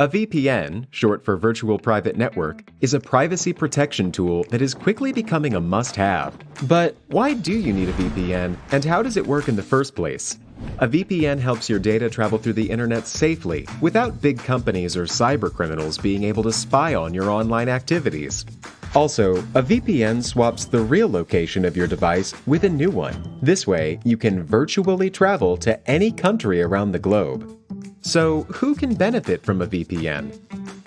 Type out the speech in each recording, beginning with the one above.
A VPN, short for Virtual Private Network, is a privacy protection tool that is quickly becoming a must-have. But why do you need a VPN, and how does it work in the first place? A VPN helps your data travel through the internet safely, without big companies or cybercriminals being able to spy on your online activities. Also, a VPN swaps the real location of your device with a new one. This way, you can virtually travel to any country around the globe. So, who can benefit from a VPN?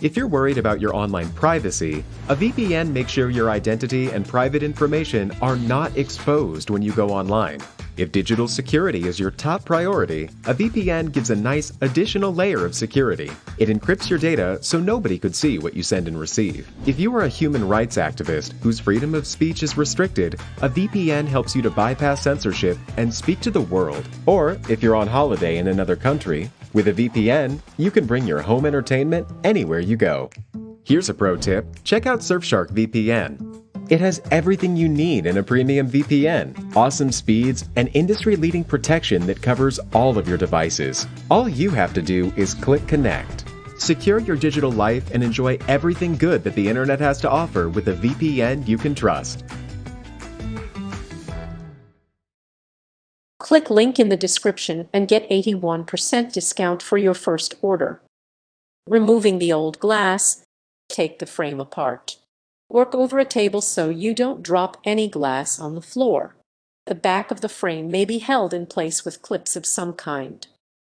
If you're worried about your online privacy, a VPN makes sure your identity and private information are not exposed when you go online. If digital security is your top priority, a VPN gives a nice additional layer of security. It encrypts your data so nobody could see what you send and receive. If you are a human rights activist whose freedom of speech is restricted, a VPN helps you to bypass censorship and speak to the world. Or, if you're on holiday in another country, with a VPN, you can bring your home entertainment anywhere you go. Here's a pro tip: check out Surfshark VPN. It has everything you need in a premium VPN, awesome speeds, and industry-leading protection that covers all of your devices. All you have to do is click connect. Secure your digital life and enjoy everything good that the internet has to offer with a VPN you can trust. Click link in the description and get 81% discount for your first order. Removing the old glass, take the frame apart. Work over a table so you don't drop any glass on the floor. The back of the frame may be held in place with clips of some kind.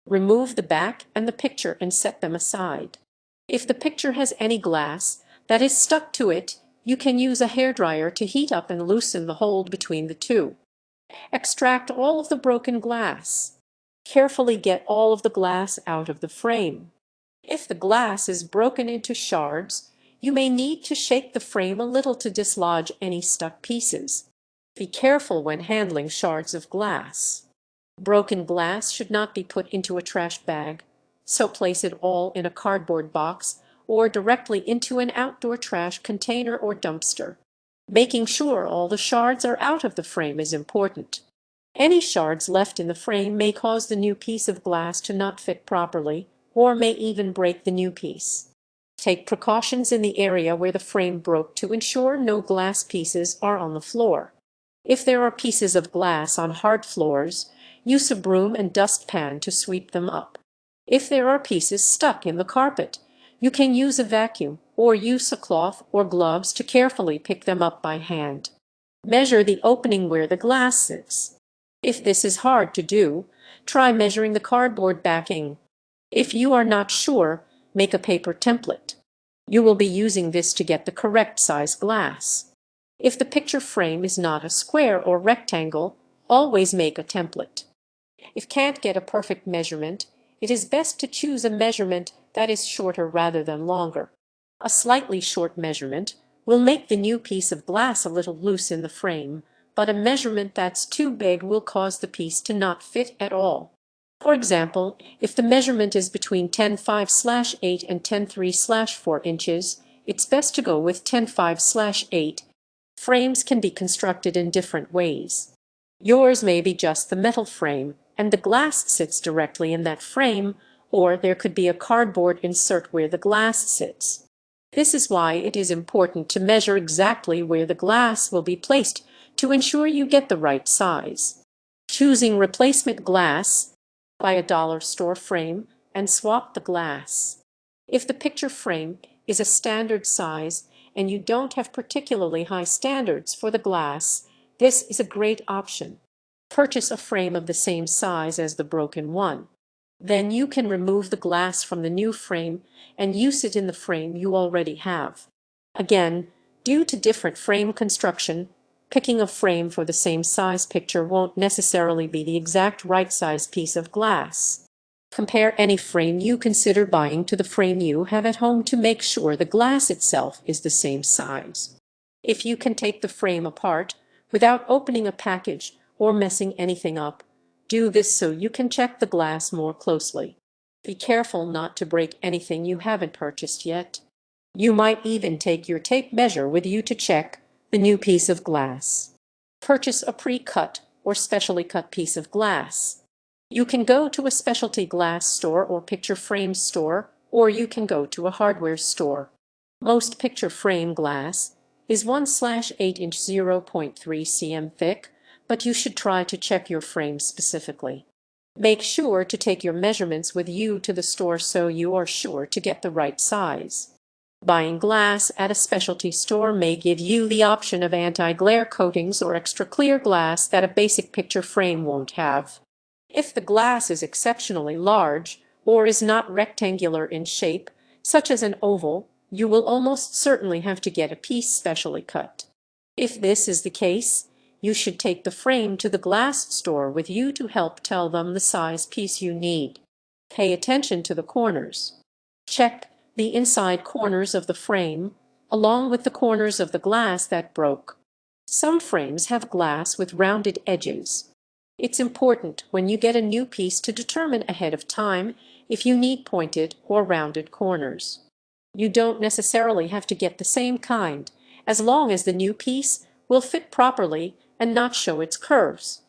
Remove the back and the picture and set them aside. If the picture has any glass that is stuck to it, you can use a hairdryer to heat up and loosen the hold between the two. Extract all of the broken glass. Carefully get all of the glass out of the frame. If the glass is broken into shards, you may need to shake the frame a little to dislodge any stuck pieces. Be careful when handling shards of glass. Broken glass should not be put into a trash bag, so place it all in a cardboard box or directly into an outdoor trash container or dumpster. Making sure all the shards are out of the frame is important. Any shards left in the frame may cause the new piece of glass to not fit properly, or may even break the new piece. Take precautions in the area where the frame broke to ensure no glass pieces are on the floor. If there are pieces of glass on hard floors, use a broom and dustpan to sweep them up. If there are pieces stuck in the carpet, you can use a vacuum or use a cloth or gloves to carefully pick them up by hand. Measure the opening where the glass sits. If this is hard to do, try measuring the cardboard backing. If you are not sure, make a paper template. You will be using this to get the correct size glass. If the picture frame is not a square or rectangle, always make a template. If can't get a perfect measurement, it is best to choose a measurement that is shorter rather than longer. A slightly short measurement will make the new piece of glass a little loose in the frame, but a measurement that's too big will cause the piece to not fit at all. For example, if the measurement is between 10.5/8 and 10.3/4 inches, it's best to go with 10.5/8. Frames can be constructed in different ways. Yours may be just the metal frame, and the glass sits directly in that frame, or there could be a cardboard insert where the glass sits. This is why it is important to measure exactly where the glass will be placed to ensure you get the right size. Choosing replacement glass: buy a dollar store frame and swap the glass. If the picture frame is a standard size and you don't have particularly high standards for the glass, this is a great option. Purchase a frame of the same size as the broken one. Then you can remove the glass from the new frame and use it in the frame you already have. Again, due to different frame construction, picking a frame for the same size picture won't necessarily be the exact right size piece of glass. Compare any frame you consider buying to the frame you have at home to make sure the glass itself is the same size. If you can take the frame apart without opening a package or messing anything up, do this so you can check the glass more closely. Be careful not to break anything you haven't purchased yet. You might even take your tape measure with you to check the new piece of glass. Purchase a pre-cut or specially cut piece of glass. You can go to a specialty glass store or picture frame store or you can go to a hardware store. Most picture frame glass is 1/8 inch 0.3 cm thick, but you should try to check your frame specifically. Make sure to take your measurements with you to the store so you are sure to get the right size. Buying glass at a specialty store may give you the option of anti-glare coatings or extra clear glass that a basic picture frame won't have. If the glass is exceptionally large or is not rectangular in shape, such as an oval, you will almost certainly have to get a piece specially cut. If this is the case, you should take the frame to the glass store with you to help tell them the size piece you need. Pay attention to the corners. Check the inside corners of the frame, along with the corners of the glass that broke. Some frames have glass with rounded edges. It's important when you get a new piece to determine ahead of time if you need pointed or rounded corners. You don't necessarily have to get the same kind, as long as the new piece will fit properly and not show its curves.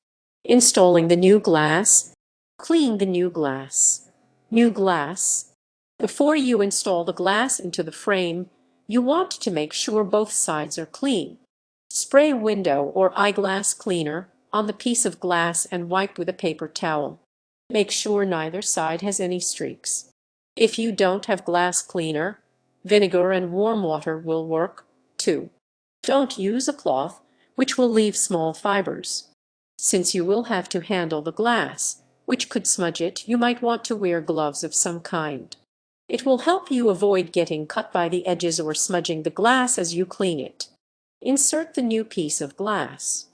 Installing the new glass. Clean the new glass. New glass. Before you install the glass into the frame, you want to make sure both sides are clean. Spray window or eyeglass cleaner on the piece of glass and wipe with a paper towel. Make sure neither side has any streaks. If you don't have glass cleaner, vinegar and warm water will work, too. Don't use a cloth, which will leave small fibers. Since you will have to handle the glass, which could smudge it, you might want to wear gloves of some kind. It will help you avoid getting cut by the edges or smudging the glass as you clean it. Insert the new piece of glass.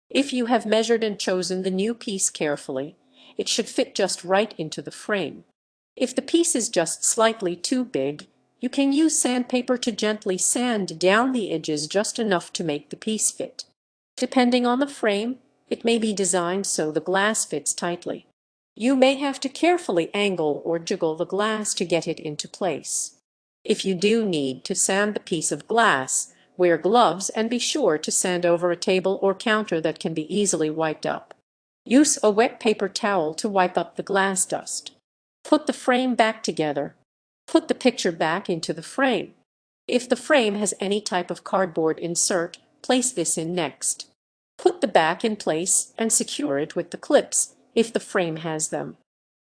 If you have measured and chosen the new piece carefully, it should fit just right into the frame. If the piece is just slightly too big, you can use sandpaper to gently sand down the edges just enough to make the piece fit. Depending on the frame, it may be designed so the glass fits tightly. You may have to carefully angle or jiggle the glass to get it into place. If you do need to sand the piece of glass, wear gloves and be sure to sand over a table or counter that can be easily wiped up. Use a wet paper towel to wipe up the glass dust. Put the frame back together. Put the picture back into the frame. If the frame has any type of cardboard insert, place this in next. Put the back in place and secure it with the clips if the frame has them.